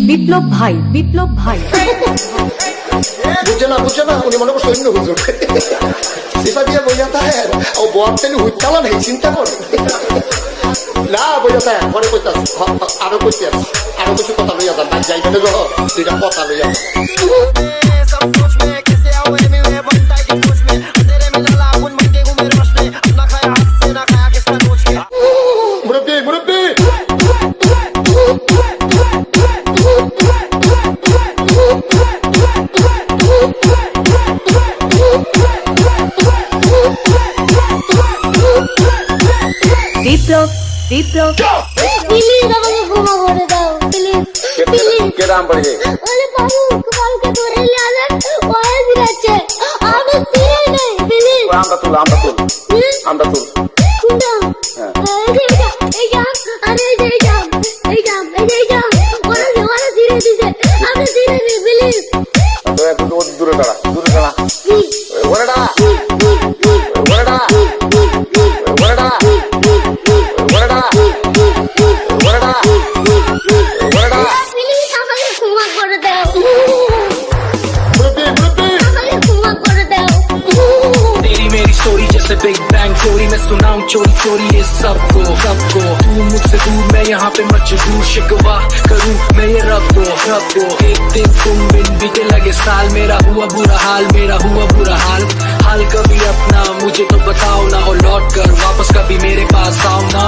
বিপ্লব ভাই বিপ্লব ভাই বুঝে না উনি মনে করছে অন্য হুজুর সিফা দিয়ে বইয়া থাকে ও বয়ারতেন হুইতালা নেই চিন্তা করে না বইয়া থাকে পরে কইতে আরো কইতে আরো কিছু কথা লইয়া যান ভাই যাইবেন দুইটা কথা লইয়া মুরব্বী মুরব্বী বিপ্লব বিপ্লব প্লিজ আমাকে ক্ষমা করে দাও প্লিজ প্লিজ কে নাম পড়ে ওরে বাবু কালকে ধরে নিয়ে আসেন ওরে দিচ্ছে আমি ফিরে নেই প্লিজ আমরা তুল কোনটা এই জাম আরে এই জাম ওরে ধীরে দিছে আমি ধীরে নেই প্লিজ দূরে দাঁড়া ওরে দাঁড়া बिग बैंग चोरी मैं सुनाऊं चोरी चोरी ये सबको तू मुझसे दूर मैं यहाँ पे मजबूर शिकवा करूं मैं ये रब दो एक दिन तुम बिन बीते लगे साल मेरा हुआ बुरा हाल हाल कभी अपना मुझे तो बताओ ना और लौट कर वापस कभी मेरे पास आओ ना